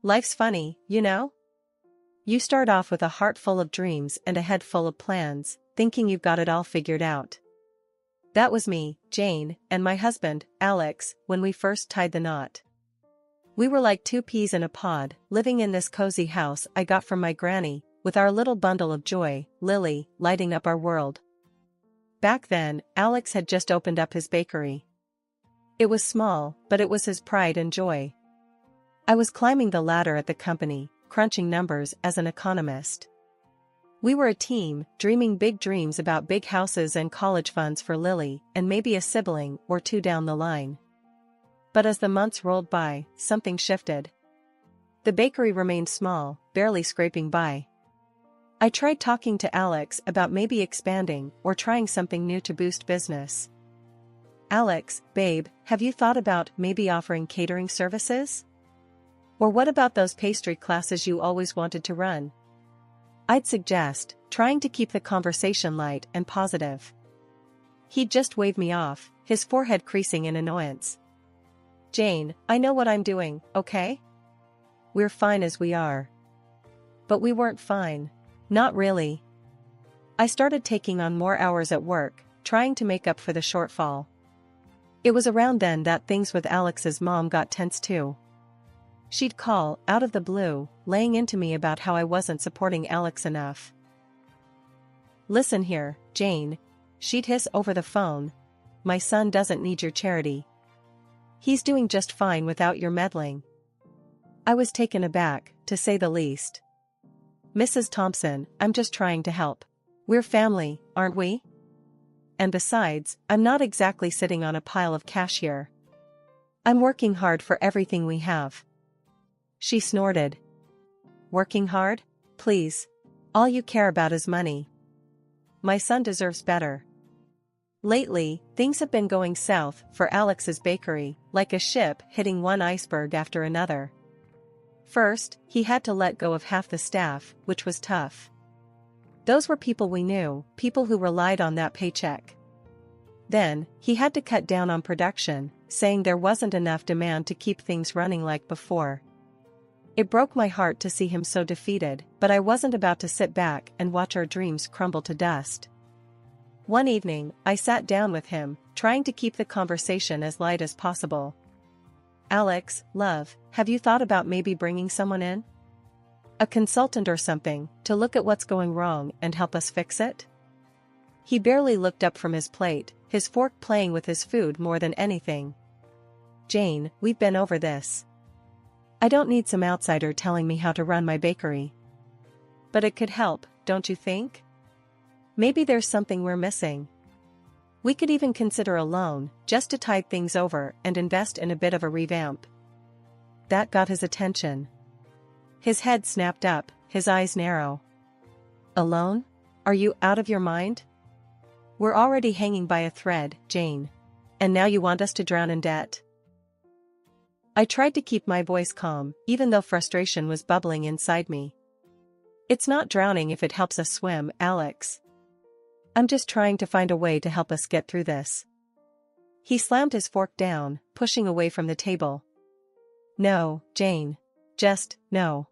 Life's funny, you know? You start off with a heart full of dreams and a head full of plans, thinking you've got it all figured out. That was me, Jane, and my husband, Alex, when we first tied the knot. We were like two peas in a pod, living in this cozy house I got from my granny, with our little bundle of joy, Lily, lighting up our world. Back then, Alex had just opened up his bakery. It was small, but it was his pride and joy. I was climbing the ladder at the company, crunching numbers as an economist. We were a team, dreaming big dreams about big houses and college funds for Lily, and maybe a sibling or two down the line. But as the months rolled by, something shifted. The bakery remained small, barely scraping by. I tried talking to Alex about maybe expanding or trying something new to boost business. Alex, babe, have you thought about maybe offering catering services? Or what about those pastry classes you always wanted to run? I'd suggest, trying to keep the conversation light and positive. He'd just wave me off, his forehead creasing in annoyance. Jane, I know what I'm doing, okay? We're fine as we are. But we weren't fine. Not really. I started taking on more hours at work, trying to make up for the shortfall. It was around then that things with Alex's mom got tense too. She'd call, out of the blue, laying into me about how I wasn't supporting Alex enough. Listen here, Jane, she'd hiss over the phone. My son doesn't need your charity. He's doing just fine without your meddling. I was taken aback, to say the least. Mrs. Thompson, I'm just trying to help. We're family, aren't we? And besides, I'm not exactly sitting on a pile of cash here. I'm working hard for everything we have. She snorted. Working hard? Please. All you care about is money. My son deserves better. Lately, things have been going south for Alex's bakery, like a ship hitting one iceberg after another. First, he had to let go of half the staff, which was tough. Those were people we knew, people who relied on that paycheck. Then, he had to cut down on production, saying there wasn't enough demand to keep things running like before. It broke my heart to see him so defeated, but I wasn't about to sit back and watch our dreams crumble to dust. One evening, I sat down with him, trying to keep the conversation as light as possible. Alex, love, have you thought about maybe bringing someone in? A consultant or something, to look at what's going wrong and help us fix it? He barely looked up from his plate, his fork playing with his food more than anything. Jane, we've been over this. I don't need some outsider telling me how to run my bakery. But it could help, don't you think? Maybe there's something we're missing. We could even consider a loan, just to tide things over and invest in a bit of a revamp. That got his attention. His head snapped up, his eyes narrow. A loan? Are you out of your mind? We're already hanging by a thread, Jane. And now you want us to drown in debt? I tried to keep my voice calm, even though frustration was bubbling inside me. It's not drowning if it helps us swim, Alex. I'm just trying to find a way to help us get through this. He slammed his fork down, pushing away from the table. No, Jane. Just, no.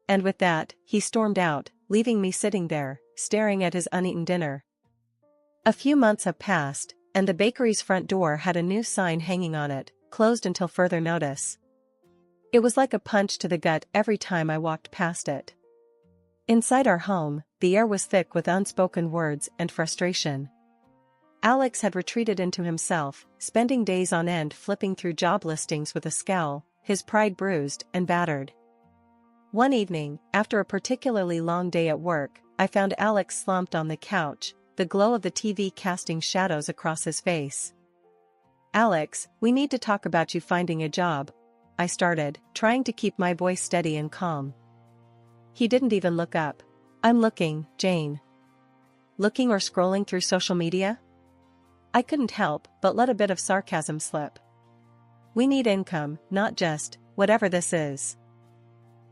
And with that, he stormed out, leaving me sitting there, staring at his uneaten dinner. A few months have passed, and the bakery's front door had a new sign hanging on it, closed until further notice. It was like a punch to the gut every time I walked past it. Inside our home, the air was thick with unspoken words and frustration. Alex had retreated into himself, spending days on end flipping through job listings with a scowl, his pride bruised and battered. One evening, after a particularly long day at work, I found Alex slumped on the couch, the glow of the TV casting shadows across his face. Alex, we need to talk about you finding a job, I started, trying to keep my voice steady and calm. He didn't even look up. I'm looking, Jane. Looking or scrolling through social media? I couldn't help but let a bit of sarcasm slip. We need income, not just, whatever this is.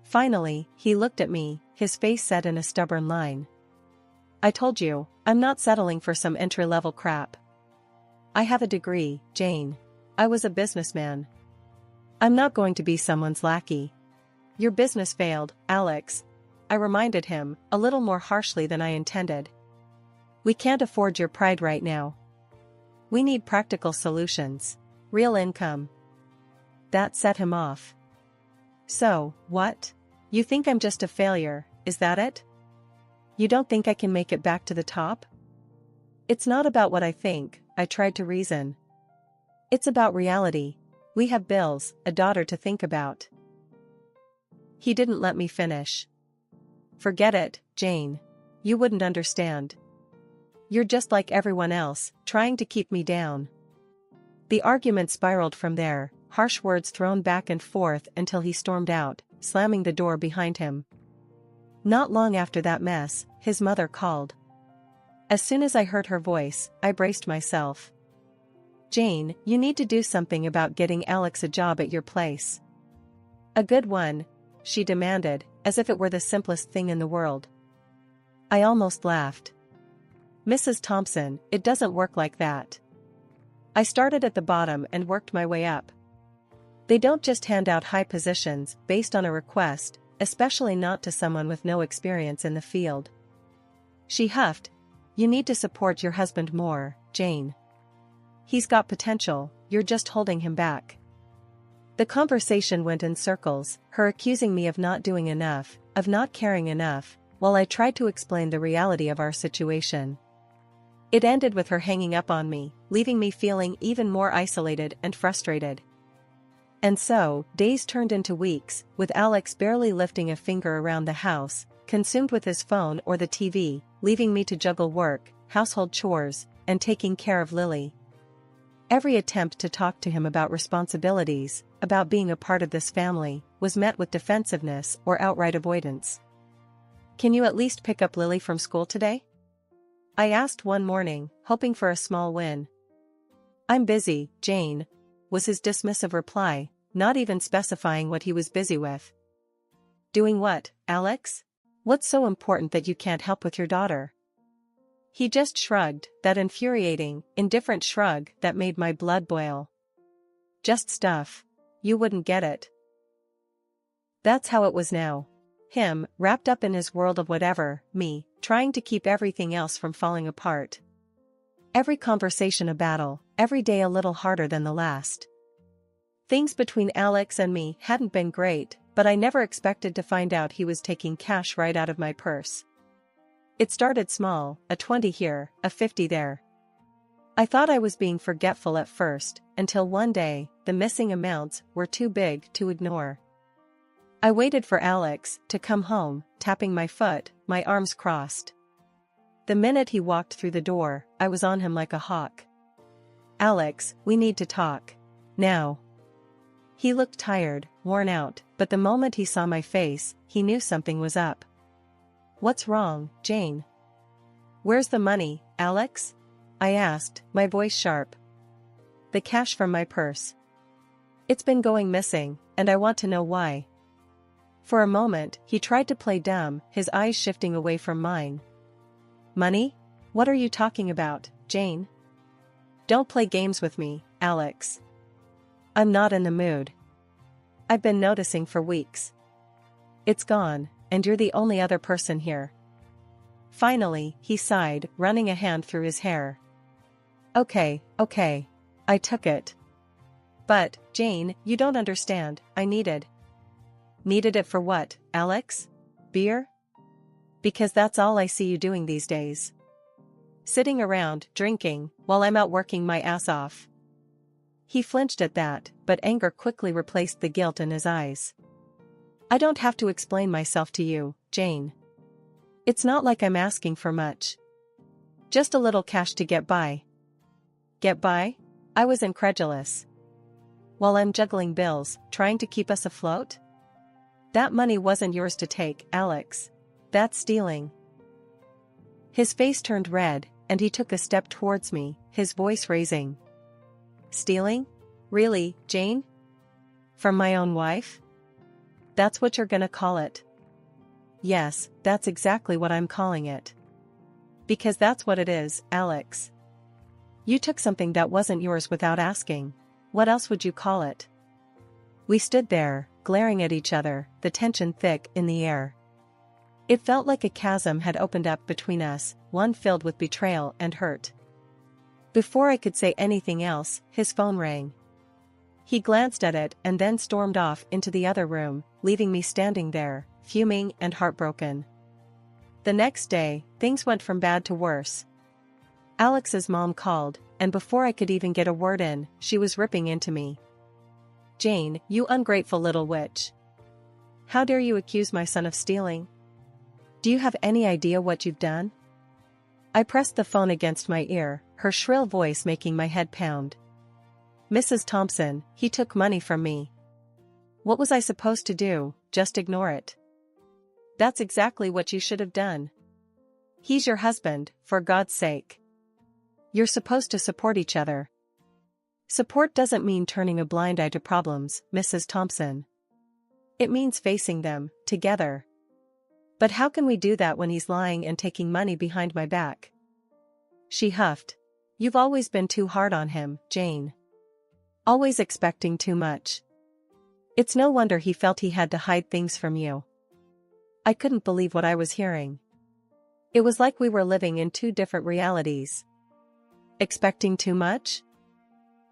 Finally, he looked at me, his face set in a stubborn line. I told you, I'm not settling for some entry-level crap. I have a degree, Jane. I was a businessman. I'm not going to be someone's lackey. Your business failed, Alex. I reminded him, a little more harshly than I intended. We can't afford your pride right now. We need practical solutions. Real income. That set him off. So, what? You think I'm just a failure, is that it? You don't think I can make it back to the top? It's not about what I think, I tried to reason. It's about reality. We have bills, a daughter to think about. He didn't let me finish. Forget it, Jane. You wouldn't understand. You're just like everyone else, trying to keep me down. The argument spiraled from there, harsh words thrown back and forth until he stormed out, slamming the door behind him. Not long after that mess, his mother called. As soon as I heard her voice, I braced myself. Jane, you need to do something about getting Alex a job at your place. A good one, she demanded, as if it were the simplest thing in the world. I almost laughed. Mrs. Thompson, it doesn't work like that. I started at the bottom and worked my way up. They don't just hand out high positions based on a request, especially not to someone with no experience in the field. She huffed. You need to support your husband more, Jane. He's got potential, you're just holding him back. The conversation went in circles, her accusing me of not doing enough, of not caring enough, while I tried to explain the reality of our situation. It ended with her hanging up on me, leaving me feeling even more isolated and frustrated. And so, days turned into weeks, with Alex barely lifting a finger around the house, consumed with his phone or the TV, leaving me to juggle work, household chores, and taking care of Lily. Every attempt to talk to him about responsibilities, about being a part of this family, was met with defensiveness or outright avoidance. Can you at least pick up Lily from school today? I asked one morning, hoping for a small win. I'm busy, Jane, was his dismissive reply, not even specifying what he was busy with. Doing what, Alex? What's so important that you can't help with your daughter? He just shrugged, that infuriating, indifferent shrug that made my blood boil. Just stuff. You wouldn't get it. That's how it was now. Him, wrapped up in his world of whatever, me, trying to keep everything else from falling apart. Every conversation a battle, every day a little harder than the last. Things between Alex and me hadn't been great, but I never expected to find out he was taking cash right out of my purse. It started small, a 20 here, a 50 there. I thought I was being forgetful at first, until one day, the missing amounts were too big to ignore. I waited for Alex to come home, tapping my foot, my arms crossed. The minute he walked through the door, I was on him like a hawk. Alex, we need to talk. Now. He looked tired, worn out, but the moment he saw my face, he knew something was up. What's wrong, Jane? Where's the money, Alex? I asked, my voice sharp. The cash from my purse. It's been going missing, and I want to know why. For a moment, he tried to play dumb, his eyes shifting away from mine. Money? What are you talking about, Jane? Don't play games with me, Alex. I'm not in the mood. I've been noticing for weeks. It's gone, and you're the only other person here. Finally, he sighed, running a hand through his hair. Okay. I took it. But, Jane, you don't understand, I needed. Needed it for what, Alex? Beer? Because that's all I see you doing these days. Sitting around, drinking, while I'm out working my ass off. He flinched at that, but anger quickly replaced the guilt in his eyes. I don't have to explain myself to you, Jane. It's not like I'm asking for much. Just a little cash to get by. Get by? I was incredulous. While I'm juggling bills, trying to keep us afloat? That money wasn't yours to take, Alex. That's stealing. His face turned red, and he took a step towards me, his voice raising. Stealing? Really, Jane? From my own wife? That's what you're gonna call it? Yes, that's exactly what I'm calling it. Because that's what it is, Alex. You took something that wasn't yours without asking. What else would you call it? We stood there, glaring at each other, the tension thick in the air. It felt like a chasm had opened up between us, one filled with betrayal and hurt. Before I could say anything else, his phone rang. He glanced at it and then stormed off into the other room, leaving me standing there, fuming and heartbroken. The next day, things went from bad to worse. Alex's mom called, and before I could even get a word in, she was ripping into me. "Jane, you ungrateful little witch. How dare you accuse my son of stealing? Do you have any idea what you've done?" I pressed the phone against my ear, her shrill voice making my head pound. "Mrs. Thompson, he took money from me." What was I supposed to do, just ignore it? That's exactly what you should have done. He's your husband, for God's sake. You're supposed to support each other. Support doesn't mean turning a blind eye to problems, Mrs. Thompson. It means facing them, together. But how can we do that when he's lying and taking money behind my back? She huffed. You've always been too hard on him, Jane. Always expecting too much. It's no wonder he felt he had to hide things from you. I couldn't believe what I was hearing. It was like we were living in two different realities. Expecting too much?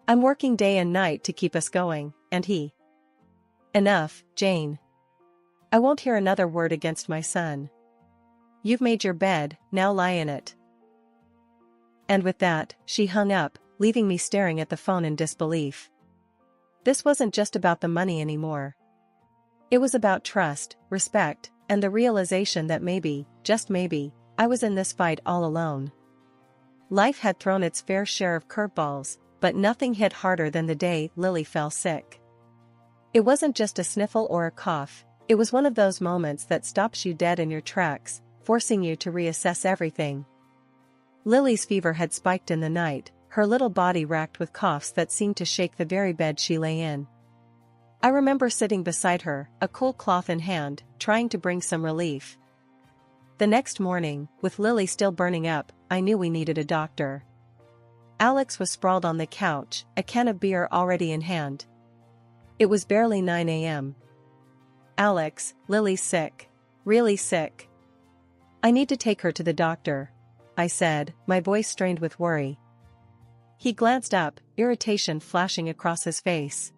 I'm working day and night to keep us going, and he. Enough, Jane. I won't hear another word against my son. You've made your bed, now lie in it. And with that, she hung up, leaving me staring at the phone in disbelief. This wasn't just about the money anymore. It was about trust, respect, and the realization that maybe, just maybe, I was in this fight all alone. Life had thrown its fair share of curveballs, but nothing hit harder than the day Lily fell sick. It wasn't just a sniffle or a cough, it was one of those moments that stops you dead in your tracks, forcing you to reassess everything. Lily's fever had spiked in the night, her little body racked with coughs that seemed to shake the very bed she lay in. I remember sitting beside her, a cool cloth in hand, trying to bring some relief. The next morning, with Lily still burning up, I knew we needed a doctor. Alex was sprawled on the couch, a can of beer already in hand. It was barely 9 a.m. "Alex, Lily's sick. Really sick. I need to take her to the doctor," I said, my voice strained with worry. He glanced up, irritation flashing across his face.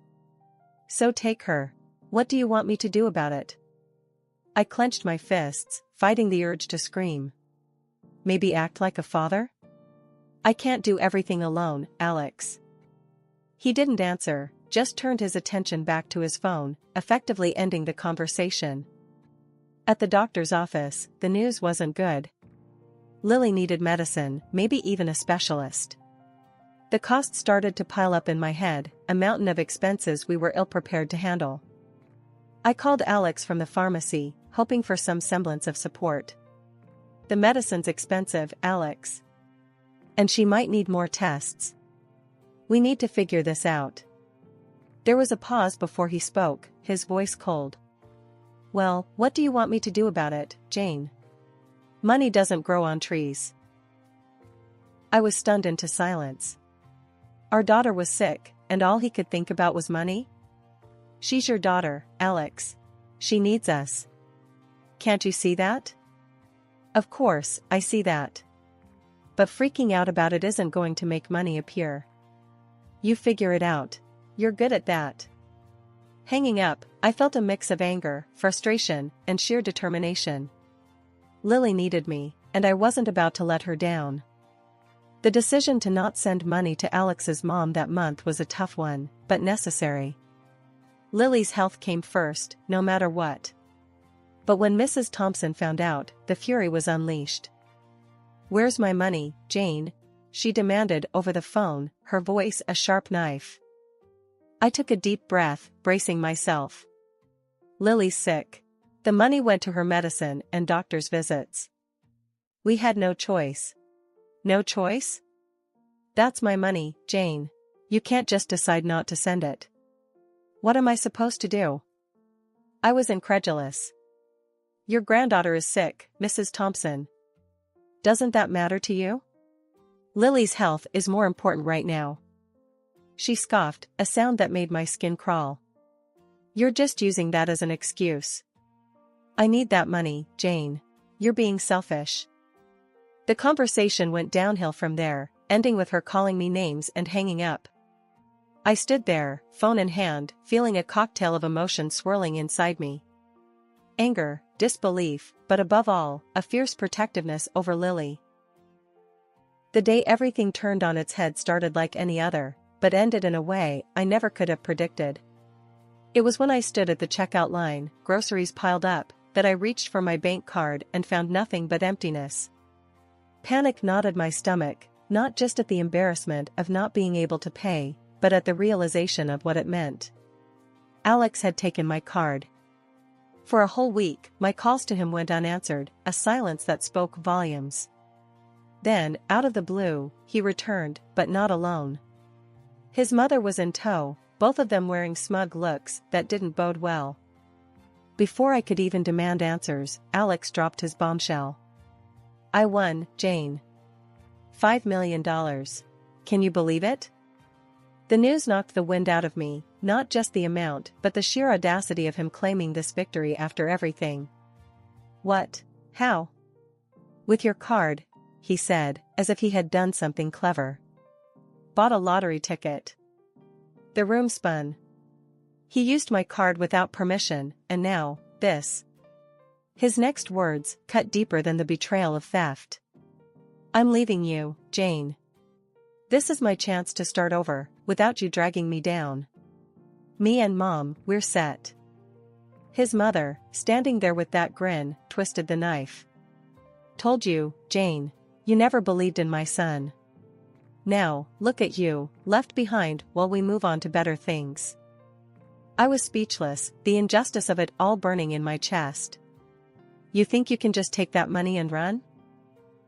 "So take her. What do you want me to do about it?" I clenched my fists, fighting the urge to scream. "Maybe act like a father?" "I can't do everything alone, Alex." He didn't answer, just turned his attention back to his phone, effectively ending the conversation. At the doctor's office, the news wasn't good. Lily needed medicine, maybe even a specialist. The cost started to pile up in my head, a mountain of expenses we were ill-prepared to handle. I called Alex from the pharmacy, hoping for some semblance of support. "The medicine's expensive, Alex. And she might need more tests. We need to figure this out." There was a pause before he spoke, his voice cold. "Well, what do you want me to do about it, Jane? Money doesn't grow on trees." I was stunned into silence. Our daughter was sick, and all he could think about was money? "She's your daughter, Alex. She needs us. Can't you see that?" "Of course, I see that. But freaking out about it isn't going to make money appear. You figure it out. You're good at that." Hanging up, I felt a mix of anger, frustration, and sheer determination. Lily needed me, and I wasn't about to let her down. The decision to not send money to Alex's mom that month was a tough one, but necessary. Lily's health came first, no matter what. But when Mrs. Thompson found out, the fury was unleashed. "Where's my money, Jane?" she demanded over the phone, her voice a sharp knife. I took a deep breath, bracing myself. "Lily's sick. The money went to her medicine and doctor's visits. We had no choice." "No choice?" "That's my money, Jane. You can't just decide not to send it." "What am I supposed to do?" I was incredulous. "Your granddaughter is sick, Mrs. Thompson. Doesn't that matter to you? Lily's health is more important right now." She scoffed, a sound that made my skin crawl. You're just using that as an excuse. I need that money, Jane. You're being selfish. The conversation went downhill from there, ending with her calling me names and hanging up. I stood there, phone in hand, feeling a cocktail of emotion swirling inside me. Anger, disbelief, but above all, a fierce protectiveness over Lily. The day everything turned on its head started like any other, but ended in a way I never could have predicted. It was when I stood at the checkout line, groceries piled up, that I reached for my bank card and found nothing but emptiness. Panic knotted my stomach, not just at the embarrassment of not being able to pay, but at the realization of what it meant. Alex had taken my card. For a whole week, my calls to him went unanswered, a silence that spoke volumes. Then, out of the blue, he returned, but not alone. His mother was in tow, both of them wearing smug looks that didn't bode well. Before I could even demand answers, Alex dropped his bombshell. I won, Jane. $5 million. Can you believe it? The news knocked the wind out of me, not just the amount but the sheer audacity of him claiming this victory after everything. What? How? With your card, he said, as if he had done something clever. Bought a lottery ticket. The room spun. He used my card without permission, and now, this. His next words cut deeper than the betrayal of theft. I'm leaving you, Jane. This is my chance to start over, without you dragging me down. Me and Mom, we're set. His mother, standing there with that grin, twisted the knife. Told you, Jane. You never believed in my son. Now, look at you, left behind while we move on to better things. I was speechless, the injustice of it all burning in my chest. You think you can just take that money and run?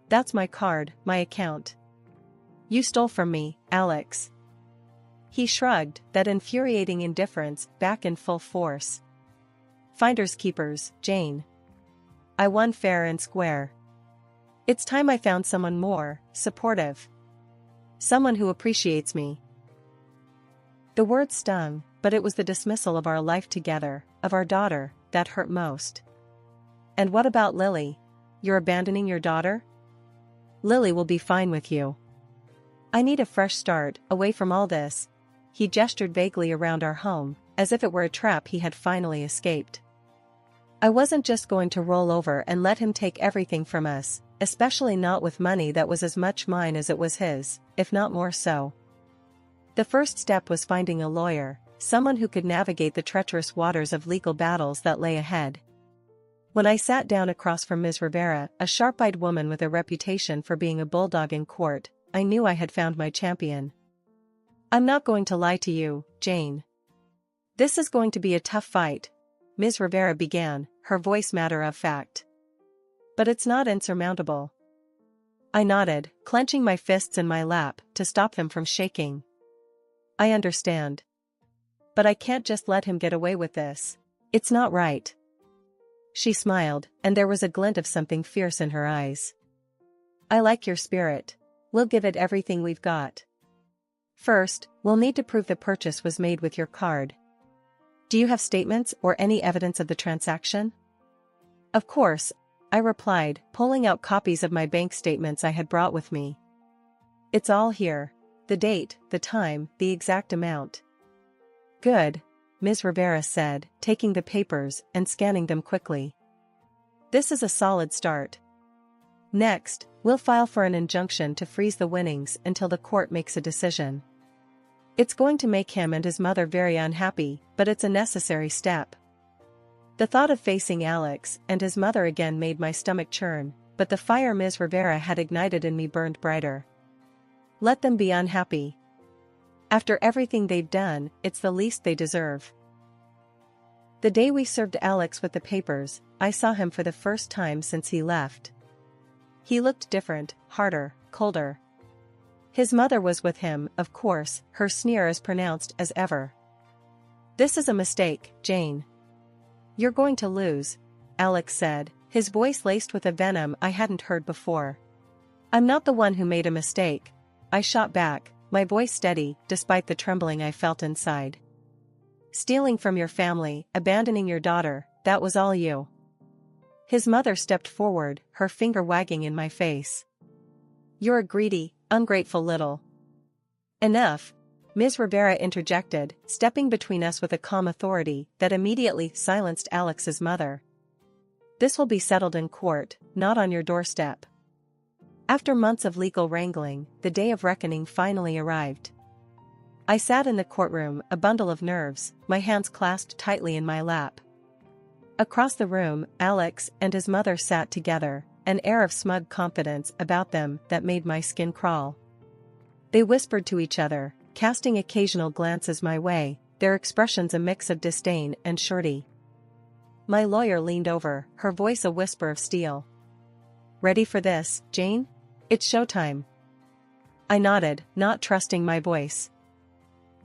That's my card, my account. You stole from me, Alex. He shrugged, that infuriating indifference back in full force. Finders keepers, Jane. I won fair and square. It's time I found someone more supportive. Someone who appreciates me. The words stung, but it was the dismissal of our life together, of our daughter, that hurt most. And what about Lily? You're abandoning your daughter? Lily will be fine with you. I need a fresh start, away from all this. He gestured vaguely around our home, as if it were a trap he had finally escaped. I wasn't just going to roll over and let him take everything from us, especially not with money that was as much mine as it was his, if not more so. The first step was finding a lawyer, someone who could navigate the treacherous waters of legal battles that lay ahead. When I sat down across from Ms. Rivera, a sharp-eyed woman with a reputation for being a bulldog in court, I knew I had found my champion. I'm not going to lie to you, Jane. This is going to be a tough fight, Ms. Rivera began, her voice matter of fact. But it's not insurmountable. I nodded, clenching my fists in my lap to stop them from shaking. I understand. But I can't just let him get away with this. It's not right. She smiled, and there was a glint of something fierce in her eyes. I like your spirit. We'll give it everything we've got. First, we'll need to prove the purchase was made with your card. Do you have statements or any evidence of the transaction? Of course, I replied, pulling out copies of my bank statements I had brought with me. It's all here. The date, the time, the exact amount. Good, Ms. Rivera said, taking the papers and scanning them quickly. This is a solid start. Next, we'll file for an injunction to freeze the winnings until the court makes a decision. It's going to make him and his mother very unhappy, but it's a necessary step. The thought of facing Alex and his mother again made my stomach churn, but the fire Ms. Rivera had ignited in me burned brighter. Let them be unhappy. After everything they've done, it's the least they deserve. The day we served Alex with the papers, I saw him for the first time since he left. He looked different, harder, colder. His mother was with him, of course, her sneer as pronounced as ever. This is a mistake, Jane. You're going to lose, Alex said, his voice laced with a venom I hadn't heard before. I'm not the one who made a mistake, I shot back, my voice steady, despite the trembling I felt inside. Stealing from your family, abandoning your daughter, that was all you. His mother stepped forward, her finger wagging in my face. You're a greedy, ungrateful little. Enough, Ms. Rivera interjected, stepping between us with a calm authority that immediately silenced Alex's mother. This will be settled in court, not on your doorstep. After months of legal wrangling, the day of reckoning finally arrived. I sat in the courtroom, a bundle of nerves, my hands clasped tightly in my lap. Across the room, Alex and his mother sat together, an air of smug confidence about them that made my skin crawl. They whispered to each other, casting occasional glances my way, their expressions a mix of disdain and surety. My lawyer leaned over, her voice a whisper of steel. Ready for this, Jane? It's showtime. I nodded, not trusting my voice.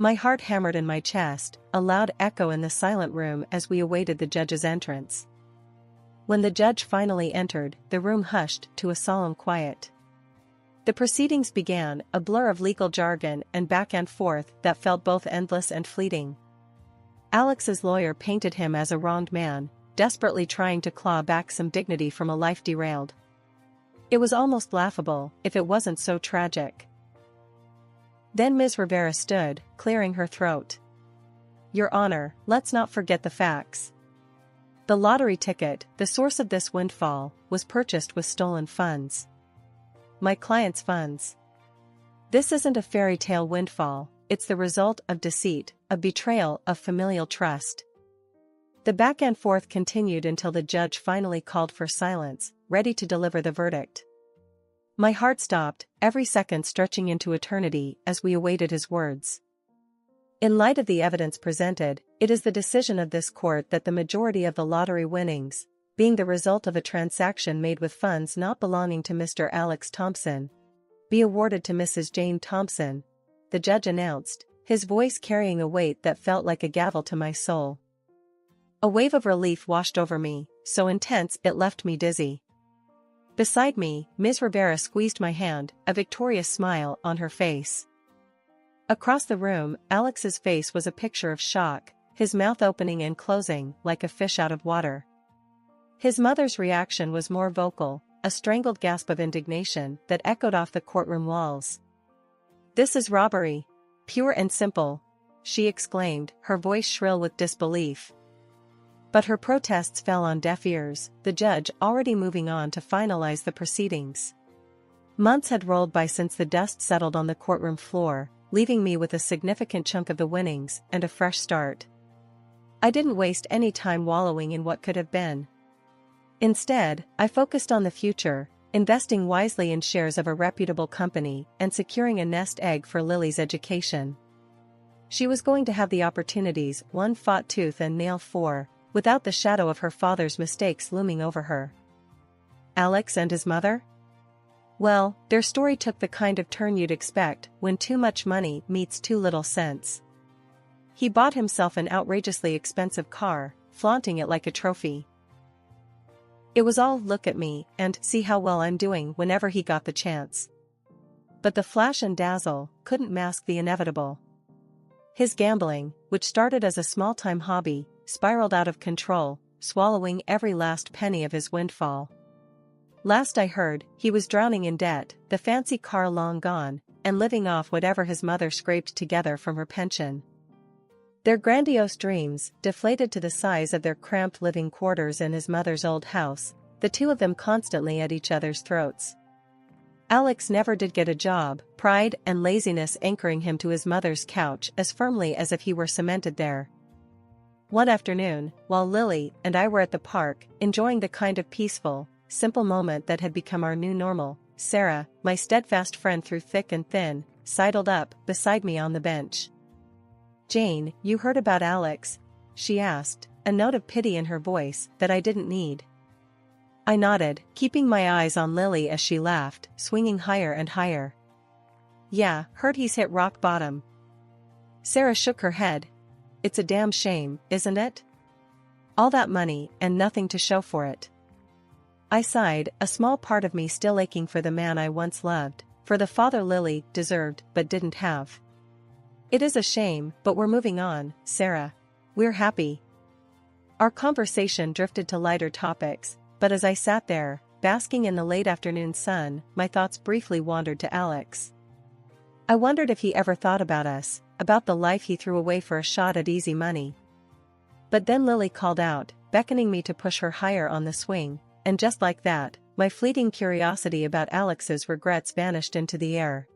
My heart hammered in my chest, a loud echo in the silent room as we awaited the judge's entrance. When the judge finally entered, the room hushed to a solemn quiet. The proceedings began, a blur of legal jargon and back and forth that felt both endless and fleeting. Alex's lawyer painted him as a wronged man, desperately trying to claw back some dignity from a life derailed. It was almost laughable, if it wasn't so tragic. Then Ms. Rivera stood, clearing her throat. Your Honor, let's not forget the facts. The lottery ticket, the source of this windfall, was purchased with stolen funds. My client's funds. This isn't a fairy tale windfall, it's the result of deceit, a betrayal of familial trust. The back and forth continued until the judge finally called for silence, ready to deliver the verdict. My heart stopped, every second stretching into eternity as we awaited his words. In light of the evidence presented, it is the decision of this court that the majority of the lottery winnings, being the result of a transaction made with funds not belonging to Mr. Alex Thompson, be awarded to Mrs. Jane Thompson, the judge announced, his voice carrying a weight that felt like a gavel to my soul. A wave of relief washed over me, so intense it left me dizzy. Beside me, Ms. Rivera squeezed my hand, a victorious smile on her face. Across the room, Alex's face was a picture of shock, his mouth opening and closing like a fish out of water. His mother's reaction was more vocal, a strangled gasp of indignation that echoed off the courtroom walls. This is robbery. Pure and simple, she exclaimed, her voice shrill with disbelief. But her protests fell on deaf ears, the judge already moving on to finalize the proceedings. Months had rolled by since the dust settled on the courtroom floor, leaving me with a significant chunk of the winnings and a fresh start. I didn't waste any time wallowing in what could have been. Instead, I focused on the future, investing wisely in shares of a reputable company and securing a nest egg for Lily's education. She was going to have the opportunities one fought tooth and nail for, without the shadow of her father's mistakes looming over her. Alex and his mother? Well, their story took the kind of turn you'd expect when too much money meets too little sense. He bought himself an outrageously expensive car, flaunting it like a trophy. It was all look at me and see how well I'm doing whenever he got the chance. But the flash and dazzle couldn't mask the inevitable. His gambling, which started as a small-time hobby, spiraled out of control, swallowing every last penny of his windfall. Last I heard, he was drowning in debt, the fancy car long gone, and living off whatever his mother scraped together from her pension. Their grandiose dreams, deflated to the size of their cramped living quarters in his mother's old house, the two of them constantly at each other's throats. Alex never did get a job, pride and laziness anchoring him to his mother's couch as firmly as if he were cemented there. One afternoon, while Lily and I were at the park, enjoying the kind of peaceful, simple moment that had become our new normal, Sarah, my steadfast friend through thick and thin, sidled up beside me on the bench. Jane, you heard about Alex? She asked, a note of pity in her voice that I didn't need. I nodded, keeping my eyes on Lily as she laughed, swinging higher and higher. Yeah, heard he's hit rock bottom. Sarah shook her head. It's a damn shame, isn't it? All that money, and nothing to show for it. I sighed, a small part of me still aching for the man I once loved, for the father Lily deserved but didn't have. It is a shame, but we're moving on, Sarah. We're happy. Our conversation drifted to lighter topics, but as I sat there, basking in the late afternoon sun, my thoughts briefly wandered to Alex. I wondered if he ever thought about us, about the life he threw away for a shot at easy money. But then Lily called out, beckoning me to push her higher on the swing, and just like that, my fleeting curiosity about Alex's regrets vanished into the air.